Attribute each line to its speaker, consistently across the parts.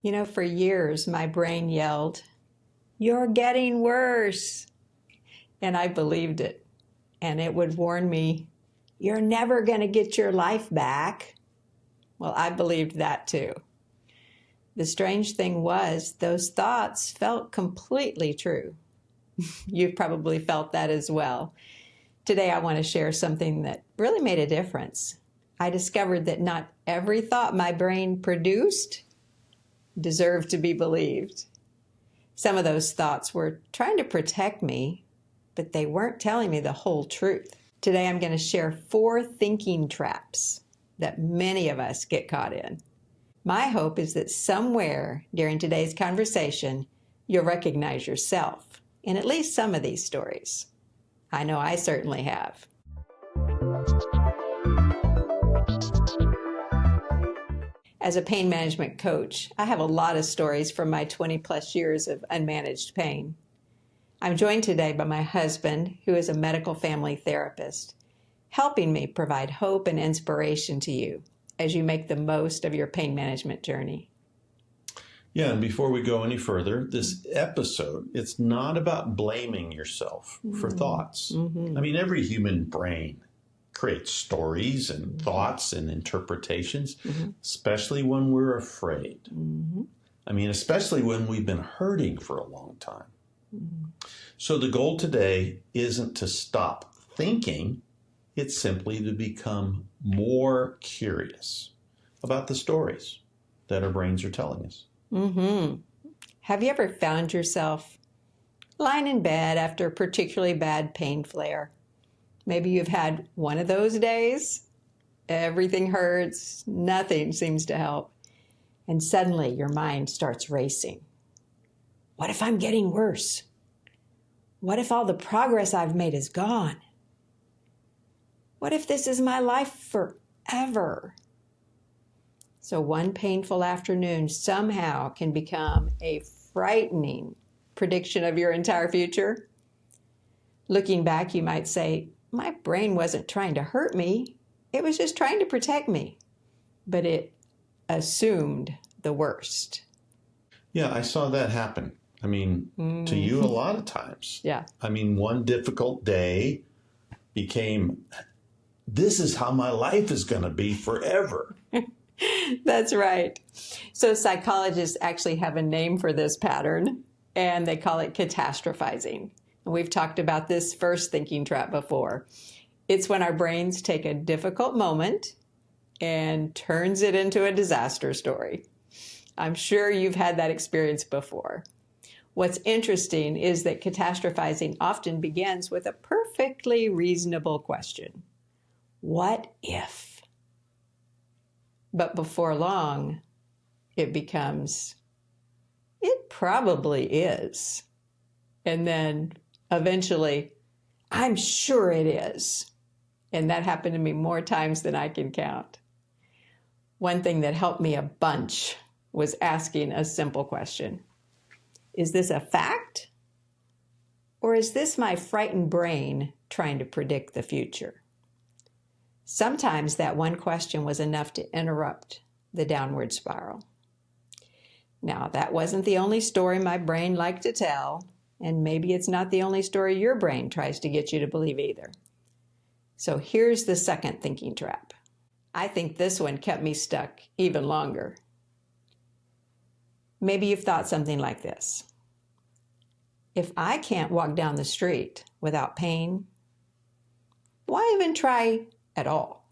Speaker 1: For years, my brain yelled, "You're getting worse." And I believed it. And it would warn me, "You're never going to get your life back." Well, I believed that too. The strange thing was, those thoughts felt completely true. You've probably felt that as well. Today, I want to share something that really made a difference. I discovered that not every thought my brain produced deserved to be believed. Some of those thoughts were trying to protect me, but they weren't telling me the whole truth. Today, I'm going to share 4 thinking traps that many of us get caught in. My hope is that somewhere during today's conversation, you'll recognize yourself in at least some of these stories. I know I certainly have. As a pain management coach, I have a lot of stories from my 20 plus years of unmanaged pain. I'm joined today by my husband, who is a medical family therapist, helping me provide hope and inspiration to you as you make the most of your pain management journey.
Speaker 2: Yeah, and before we go any further, this episode, it's not about blaming yourself for thoughts. I mean, every human brain creates stories and thoughts and interpretations, especially when we're afraid. I mean, especially when we've been hurting for a long time. So the goal today isn't to stop thinking, it's simply to become more curious about the stories that our brains are telling us.
Speaker 1: Have you ever found yourself lying in bed after a particularly bad pain flare? Maybe you've had one of those days. Everything hurts, nothing seems to help. And suddenly your mind starts racing. What if I'm getting worse? What if all the progress I've made is gone? What if this is my life forever? So one painful afternoon somehow can become a frightening prediction of your entire future. Looking back, you might say, my brain wasn't trying to hurt me. It was just trying to protect me. But it assumed the worst.
Speaker 2: Yeah, I saw that happen. I mean, to you a lot of times.
Speaker 1: Yeah.
Speaker 2: I mean, one difficult day became, this is how my life is going to be forever.
Speaker 1: That's right. So psychologists actually have a name for this pattern, and they call it catastrophizing. And we've talked about this first thinking trap before. It's when our brains take a difficult moment and turns it into a disaster story. I'm sure you've had that experience before. What's interesting is that catastrophizing often begins with a perfectly reasonable question. What if? But before long, it becomes, it probably is. And then eventually, I'm sure it is. And that happened to me more times than I can count. One thing that helped me a bunch was asking a simple question. Is this a fact? Or is this my frightened brain trying to predict the future? Sometimes that one question was enough to interrupt the downward spiral. Now, that wasn't the only story my brain liked to tell, and maybe it's not the only story your brain tries to get you to believe either. So here's the second thinking trap. I think this one kept me stuck even longer. Maybe you've thought something like this. If I can't walk down the street without pain, why even try at all?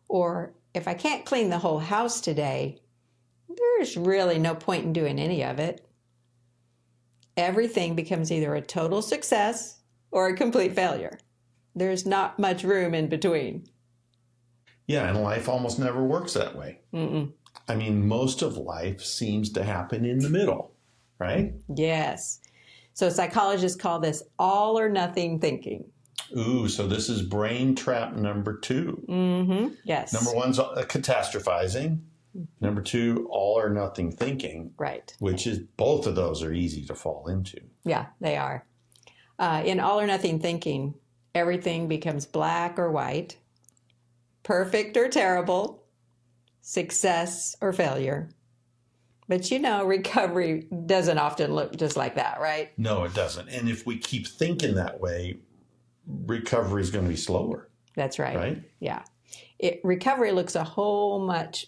Speaker 1: Or if I can't clean the whole house today, there's really no point in doing any of it. Everything becomes either a total success or a complete failure. There's not much room in between.
Speaker 2: Yeah, and life almost never works that way. I mean, most of life seems to happen in the middle, right?
Speaker 1: Yes. So psychologists call this all or nothing thinking.
Speaker 2: Ooh, so this is brain trap number 2.
Speaker 1: Yes.
Speaker 2: Number 1's catastrophizing. Number 2, all or nothing thinking.
Speaker 1: Right.
Speaker 2: Which is, both of those are easy to fall into.
Speaker 1: Yeah, they are. In all or nothing thinking, everything becomes black or white, perfect or terrible, success or failure. But recovery doesn't often look just like that, right?
Speaker 2: No, it doesn't. And if we keep thinking that way, recovery is going to be slower.
Speaker 1: That's right.
Speaker 2: Right?
Speaker 1: Yeah. Recovery looks a whole much.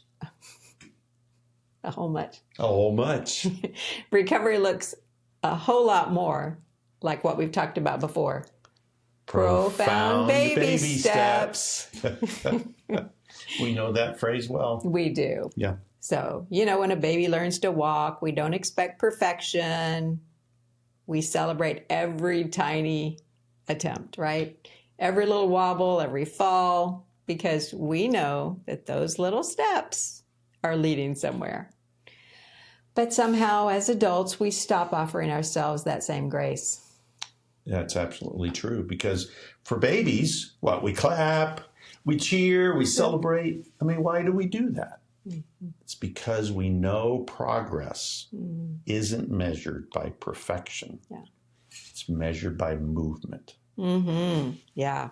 Speaker 1: Recovery looks a whole lot more like what we've talked about before. Profound baby steps.
Speaker 2: We know that phrase well.
Speaker 1: We do.
Speaker 2: Yeah.
Speaker 1: So, when a baby learns to walk, we don't expect perfection. We celebrate every tiny attempt, right? Every little wobble, every fall, because we know that those little steps are leading somewhere. But somehow, as adults, we stop offering ourselves that same grace.
Speaker 2: That's absolutely true. Because for babies, we clap, we cheer, we celebrate. I mean, why do we do that? Mm-hmm. It's because we know progress isn't measured by perfection. Yeah. It's measured by movement.
Speaker 1: Mm-hmm. Yeah.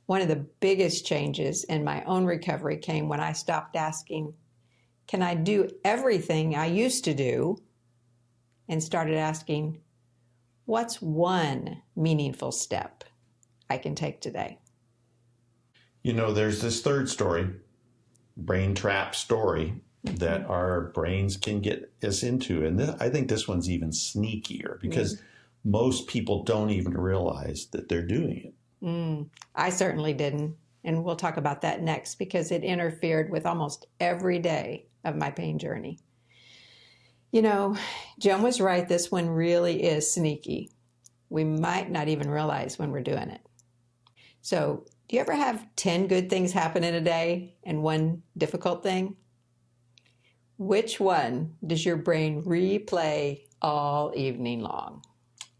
Speaker 1: One of the biggest changes in my own recovery came when I stopped asking, can I do everything I used to do? And started asking, what's one meaningful step I can take today?
Speaker 2: There's this third story, brain trap story, that our brains can get us into. And I think this one's even sneakier because most people don't even realize that they're doing it.
Speaker 1: I certainly didn't. And we'll talk about that next because it interfered with almost every day of my pain journey. Joan was right. This one really is sneaky. We might not even realize when we're doing it. So, do you ever have 10 good things happen in a day and one difficult thing? Which one does your brain replay all evening long?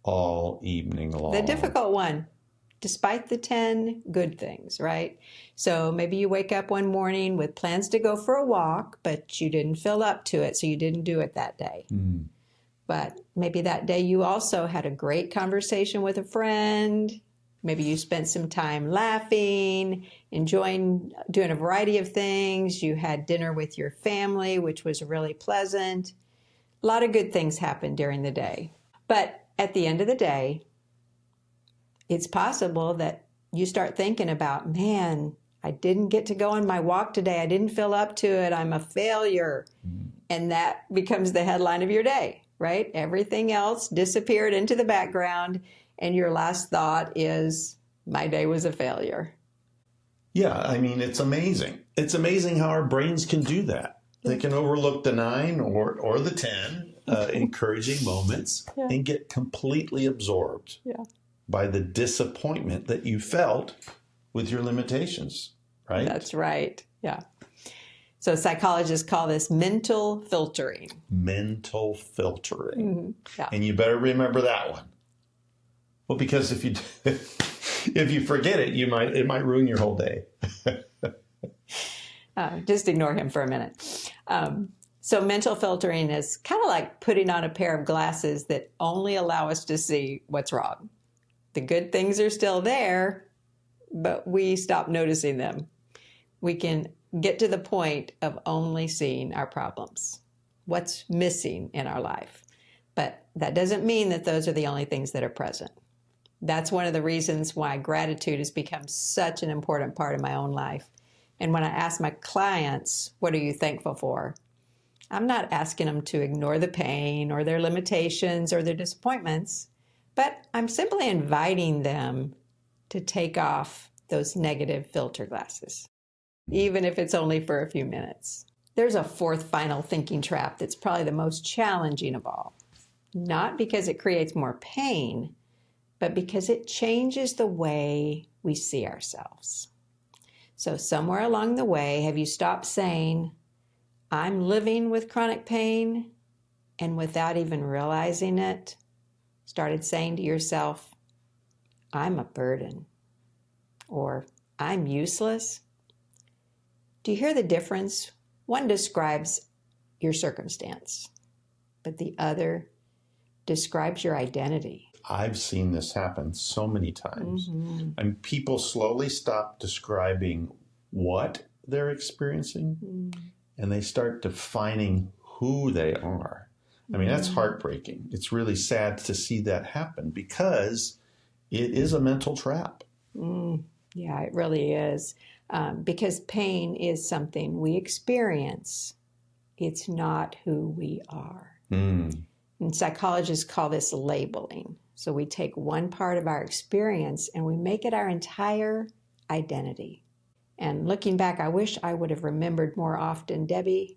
Speaker 2: All evening long.
Speaker 1: The difficult one, despite the 10 good things, right? So maybe you wake up one morning with plans to go for a walk, but you didn't feel up to it, so you didn't do it that day. But maybe that day you also had a great conversation with a friend. Maybe you spent some time laughing, enjoying doing a variety of things. You had dinner with your family, which was really pleasant. A lot of good things happened during the day. But at the end of the day, it's possible that you start thinking about, man, I didn't get to go on my walk today. I didn't feel up to it. I'm a failure. And that becomes the headline of your day, right? Everything else disappeared into the background. And your last thought is, my day was a failure.
Speaker 2: Yeah, I mean, it's amazing. It's amazing how our brains can do that. They can overlook the 9 or the 10 encouraging moments and get completely absorbed by the disappointment that you felt with your limitations, right?
Speaker 1: That's right, yeah. So psychologists call this mental filtering.
Speaker 2: Mental filtering.
Speaker 1: Mm-hmm. Yeah.
Speaker 2: And you better remember that one. Well, because if you forget it, it might ruin your whole day.
Speaker 1: Just ignore him for a minute. So mental filtering is kind of like putting on a pair of glasses that only allow us to see what's wrong. The good things are still there, but we stop noticing them. We can get to the point of only seeing our problems, what's missing in our life. But that doesn't mean that those are the only things that are present. That's one of the reasons why gratitude has become such an important part of my own life. And when I ask my clients, what are you thankful for? I'm not asking them to ignore the pain or their limitations or their disappointments, but I'm simply inviting them to take off those negative filter glasses, even if it's only for a few minutes. There's a fourth final thinking trap that's probably the most challenging of all, not because it creates more pain, but because it changes the way we see ourselves. So somewhere along the way, have you stopped saying, I'm living with chronic pain, and without even realizing it, started saying to yourself, I'm a burden, or I'm useless? Do you hear the difference? One describes your circumstance, but the other describes your identity.
Speaker 2: I've seen this happen so many times. And people slowly stop describing what they're experiencing and they start defining who they are. I mean, that's heartbreaking. It's really sad to see that happen because it is a mental trap.
Speaker 1: Yeah, it really is. Because pain is something we experience. It's not who we are. And psychologists call this labeling. So we take one part of our experience and we make it our entire identity. And looking back, I wish I would have remembered more often, Debbie,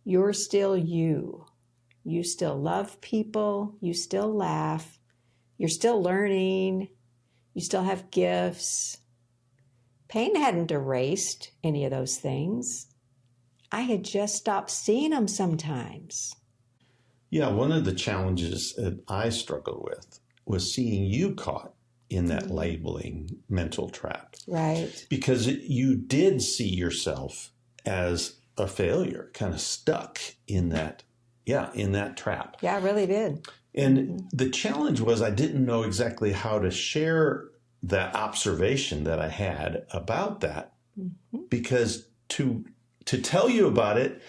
Speaker 1: you're still you. You still love people. You still laugh. You're still learning. You still have gifts. Pain hadn't erased any of those things. I had just stopped seeing them sometimes.
Speaker 2: Yeah, one of the challenges that I struggled with was seeing you caught in that labeling mental trap.
Speaker 1: Right.
Speaker 2: Because you did see yourself as a failure, kind of stuck in that, in that trap.
Speaker 1: Yeah, I really did.
Speaker 2: And the challenge was I didn't know exactly how to share that observation that I had about that, because to tell you about it,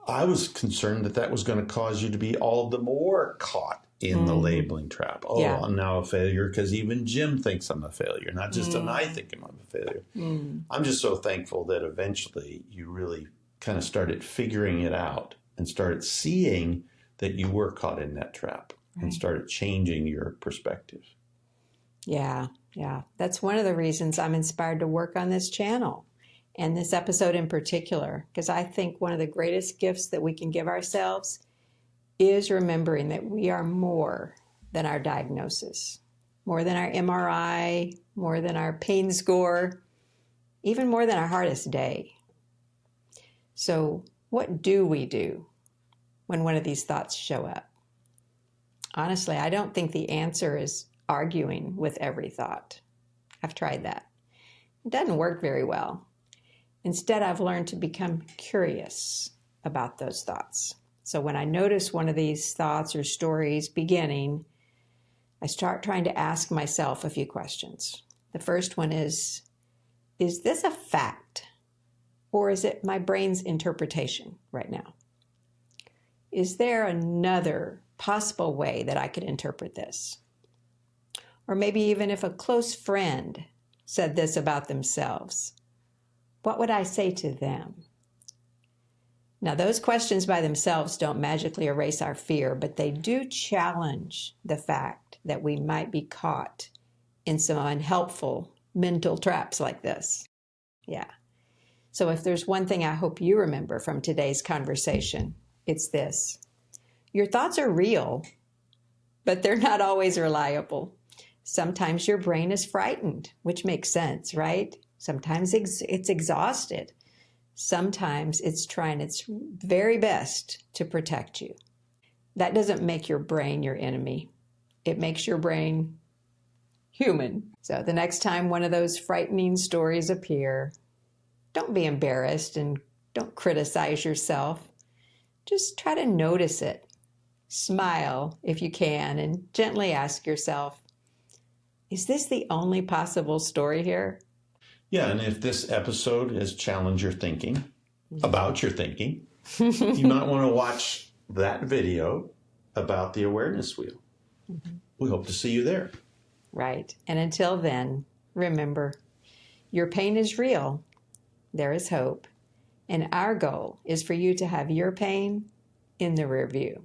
Speaker 2: I was concerned that that was going to cause you to be all the more caught in the labeling trap. Oh, yeah. I'm now a failure because even Jim thinks I'm a failure, not just I think I'm a failure. I'm just so thankful that eventually you really kind of started figuring it out and started seeing that you were caught in that trap and started changing your perspective.
Speaker 1: Yeah. That's one of the reasons I'm inspired to work on this channel and this episode in particular, because I think one of the greatest gifts that we can give ourselves is remembering that we are more than our diagnosis, more than our MRI, more than our pain score, even more than our hardest day. So what do we do when one of these thoughts show up? Honestly, I don't think the answer is arguing with every thought. I've tried that. It doesn't work very well. Instead, I've learned to become curious about those thoughts. So when I notice one of these thoughts or stories beginning, I start trying to ask myself a few questions. The first one is this a fact? Or is it my brain's interpretation right now? Is there another possible way that I could interpret this? Or maybe even if a close friend said this about themselves, what would I say to them? Now, those questions by themselves don't magically erase our fear, but they do challenge the fact that we might be caught in some unhelpful mental traps like this. Yeah. So if there's one thing I hope you remember from today's conversation, it's this. Your thoughts are real, but they're not always reliable. Sometimes your brain is frightened, which makes sense, right? Sometimes it's exhausted. Sometimes it's trying its very best to protect you. That doesn't make your brain your enemy. It makes your brain human. So the next time one of those frightening stories appear, don't be embarrassed and don't criticize yourself. Just try to notice it. Smile if you can and gently ask yourself, is this the only possible story here?
Speaker 2: Yeah, and if this episode has challenged your thinking about your thinking, you might want to watch that video about the awareness wheel. We hope to see you there.
Speaker 1: Right. And until then, remember, your pain is real. There is hope. And our goal is for you to have your pain in the rear view.